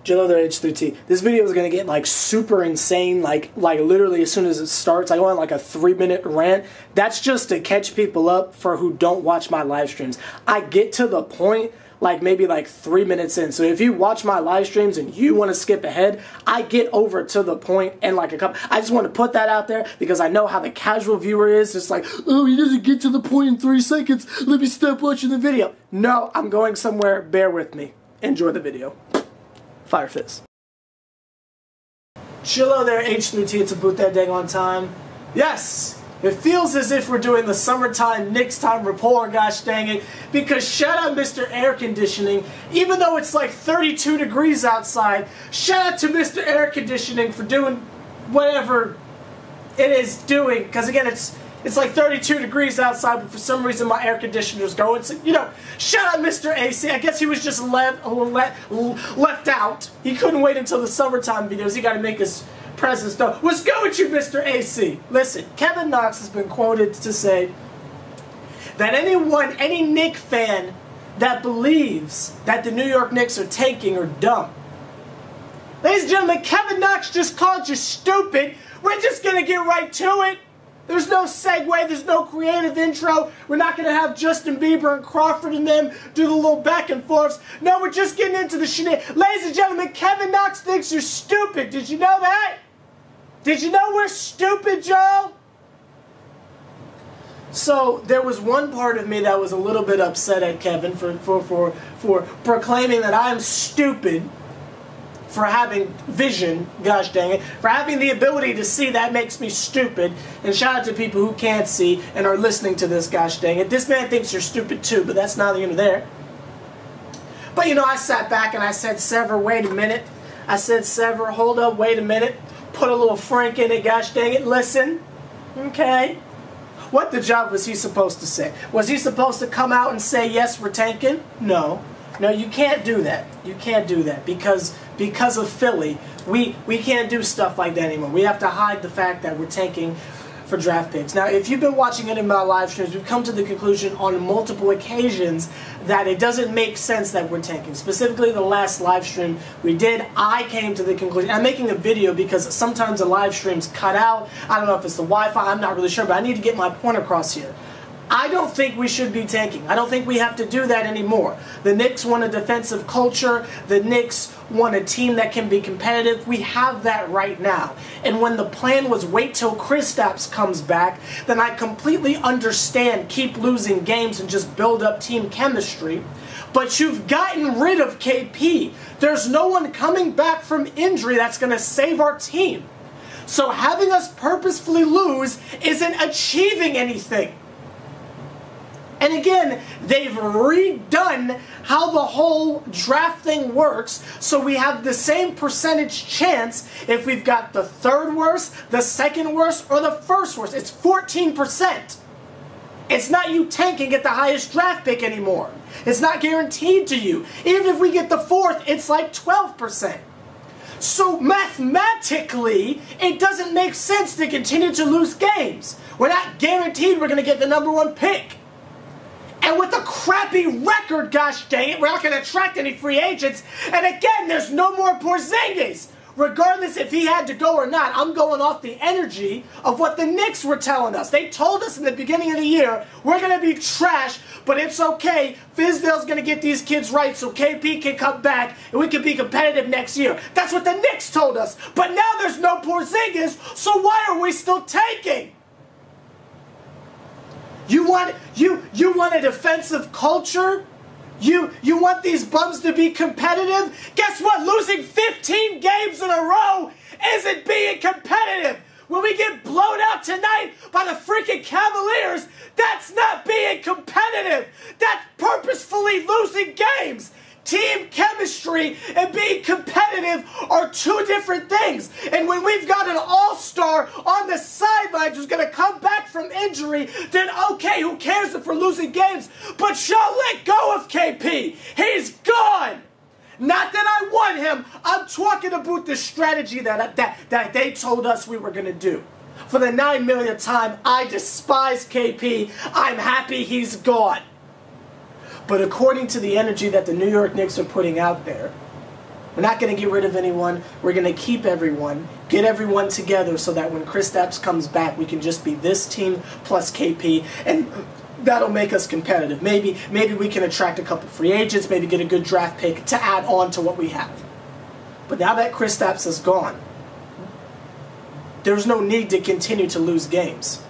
H+III+T. This video is gonna get like super insane, like literally as soon as it starts. I go on like a 3-minute rant. That's just to catch people up for who don't watch my live streams. I get to the point like maybe like 3 minutes in. So if you watch my live streams and you want to skip ahead, I get over to the point in like a couple. I just want to put that out there because I know how the casual viewer is. It's like, oh, he doesn't get to the point in 3 seconds. Let me stop watching the video. No, I'm going somewhere. Bear with me. Enjoy the video. Fire Fizz. Chillo there, H+III+T. It's about that dang on time. Yes! It feels as if we're doing the summertime Knicks time report, gosh dang it. Because shout out Mr. Air Conditioning. Even though it's like 32 degrees outside, shout out to Mr. Air Conditioning for doing whatever it is doing. Because again, it's like 32 degrees outside, but for some reason my air conditioner's going. So, you know, shout out Mr. AC. I guess he was just left out. He couldn't wait until the summertime videos. He got to make his presence though. What's good with you, Mr. AC? Listen, Kevin Knox has been quoted to say that any Knicks fan that believes that the New York Knicks are tanking are dumb. Ladies and gentlemen, Kevin Knox just called you stupid. We're just going to get right to it. There's no segue, there's no creative intro. We're not going to have Justin Bieber and Crawford and them do the little back and forths. No, we're just getting into the shenanigans. Ladies and gentlemen, Kevin Knox thinks you're stupid. Did you know that? Did you know we're stupid, Joe? So there was one part of me that was a little bit upset at Kevin for proclaiming that I'm stupid for having vision, gosh dang it, for having the ability to see. That makes me stupid. And shout out to people who can't see and are listening to this, gosh dang it. This man thinks you're stupid too, but that's neither here nor there. But you know, I sat back and I said, Sever, wait a minute. I said, Sever, hold up, wait a minute. Put a little Frank in it, gosh dang it, listen. Okay. What the job was he supposed to say? Was he supposed to come out and say, yes, we're tanking? No. No, you can't do that. You can't do that because of Philly. We can't do stuff like that anymore. We have to hide the fact that we're tanking for draft picks. Now, if you've been watching any of my live streams, we've come to the conclusion on multiple occasions that it doesn't make sense that we're tanking. Specifically, the last live stream we did, I came to the conclusion. I'm making a video because sometimes the live streams cut out. I don't know if it's the Wi-Fi. I'm not really sure, but I need to get my point across here. I don't think we should be tanking. I don't think we have to do that anymore. The Knicks want a defensive culture. The Knicks want a team that can be competitive. We have that right now. And when the plan was wait till Kristaps comes back, then I completely understand keep losing games and just build up team chemistry. But you've gotten rid of KP. There's no one coming back from injury that's going to save our team. So having us purposefully lose isn't achieving anything. And again, they've redone how the whole draft thing works, so we have the same percentage chance if we've got the third worst, the second worst, or the first worst. It's 14%. It's not you tanking at the highest draft pick anymore. It's not guaranteed to you. Even if we get the fourth, it's like 12%. So mathematically, it doesn't make sense to continue to lose games. We're not guaranteed we're going to get the #1 pick. And with a crappy record, gosh dang it, we're not going to attract any free agents. And again, there's no more Porzingis. Regardless if he had to go or not, I'm going off the energy of what the Knicks were telling us. They told us in the beginning of the year, we're going to be trash, but it's okay. Fizdale's going to get these kids right so KP can come back and we can be competitive next year. That's what the Knicks told us. But now there's no Porzingis, so why are we still tanking? You want a defensive culture? You want these bums to be competitive? Guess what? Losing 15 games in a row isn't being competitive. When we get blown out tonight by the freaking Cavaliers, that's not being competitive. That's purposefully losing games. Team chemistry and being competitive are two different things. And when we've got an all-star on the sidelines who's going to come back from injury, then okay, who cares if we're losing games? But y'all let go of KP. He's gone. Not that I want him. I'm talking about the strategy that they told us we were going to do. For the 9 millionth time, I despise KP. I'm happy he's gone. But according to the energy that the New York Knicks are putting out there, We're not going to get rid of anyone. We're going to keep everyone, get everyone together so that when Kristaps comes back, we can just be this team plus KP, and that'll make us competitive. Maybe we can attract a couple free agents, maybe get a good draft pick to add on to what we have. But now that Kristaps is gone, there's no need to continue to lose games.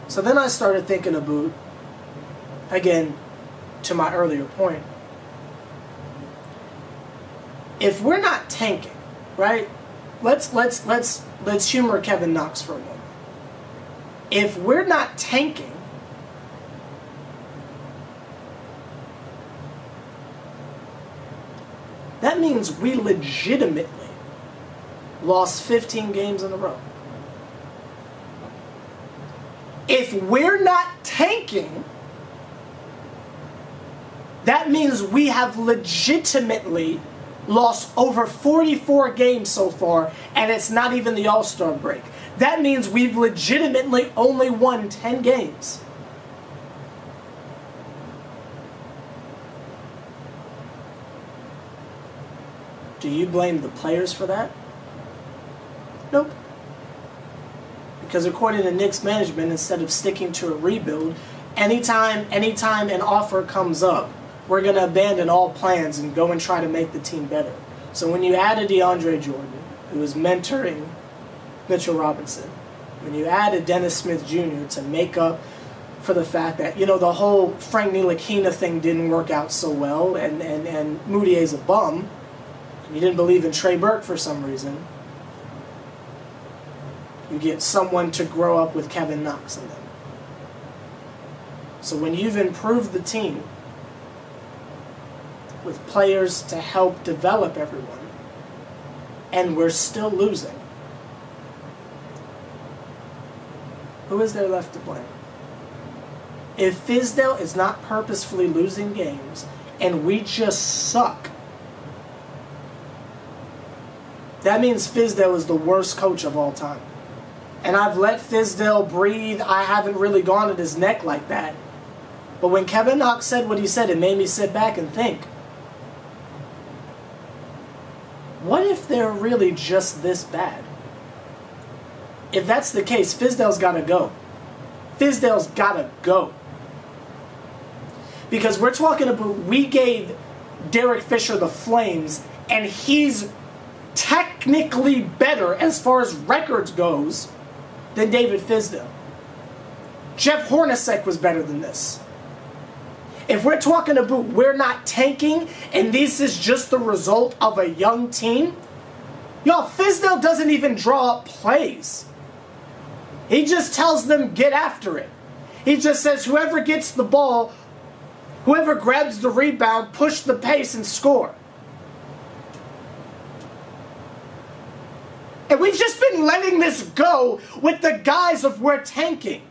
So then I started thinking about, again, to my earlier point, if we're not tanking, right? Let's humor Kevin Knox for a moment. If we're not tanking, that means we legitimately lost 15 games in a row. If we're not tanking, that means we have legitimately lost over 44 games so far, and it's not even the All-Star break. That means we've legitimately only won 10 games. Do you blame the players for that? Nope. Because according to Knicks management, instead of sticking to a rebuild, anytime an offer comes up, we're going to abandon all plans and go and try to make the team better. So when you add a DeAndre Jordan, who is mentoring Mitchell Robinson, when you add a Dennis Smith Jr. to make up for the fact that, you know, the whole Frank Ntilikina thing didn't work out so well, and Moutier's a bum, and you didn't believe in Trey Burke for some reason, you get someone to grow up with Kevin Knox in them. So when you've improved the team with players to help develop everyone, and we're still losing, who is there left to blame? If Fizdale is not purposefully losing games and we just suck, that means Fizdale is the worst coach of all time. And I've let Fizdale breathe. I haven't really gone at his neck like that. But when Kevin Knox said what he said, it made me sit back and think, what if they're really just this bad? If that's the case, Fizdale's got to go. Fizdale's got to go. Because we're talking about, we gave Derek Fisher the Flames, and he's technically better as far as records goes than David Fizdale. Jeff Hornacek was better than this. If we're talking about we're not tanking and this is just the result of a young team, y'all, Fizdale doesn't even draw up plays. He just tells them get after it. He just says whoever gets the ball, whoever grabs the rebound, push the pace and score. And we've just been letting this go with the guise of we're tanking.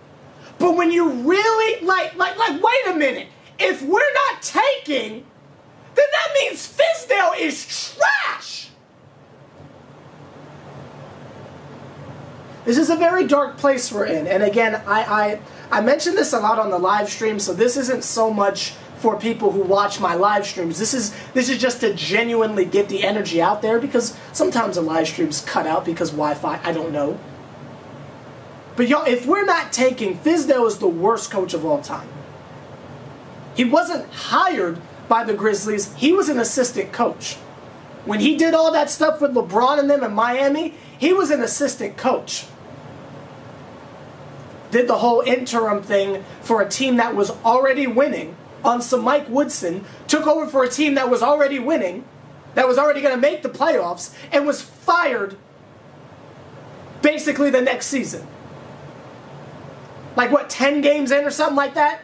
But when you really, like, wait a minute. If we're not tanking, then that means Fizdale is trash. This is a very dark place we're in. And again, I mentioned this a lot on the live stream, so this isn't so much for people who watch my live streams. This is just to genuinely get the energy out there, because sometimes the live streams cut out because Wi-Fi, I don't know. But y'all, if we're not tanking, Fizdale is the worst coach of all time. He wasn't hired by the Grizzlies. He was an assistant coach. When he did all that stuff with LeBron and them in Miami, he was an assistant coach. Did the whole interim thing for a team that was already winning on some Mike Woodson, took over for a team that was already winning, that was already going to make the playoffs, and was fired basically the next season. Like what, 10 games in or something like that?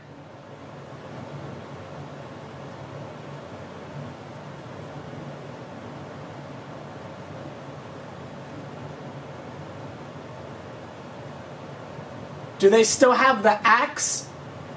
Do they still have the axe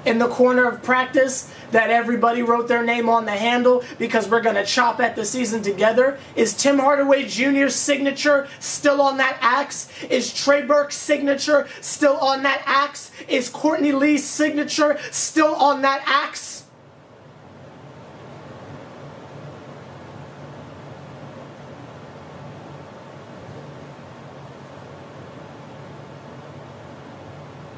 in the corner of practice that everybody wrote their name on the handle because we're going to chop at the season together? Is Tim Hardaway Jr.'s signature still on that axe? Is Trey Burke's signature still on that axe? Is Courtney Lee's signature still on that axe?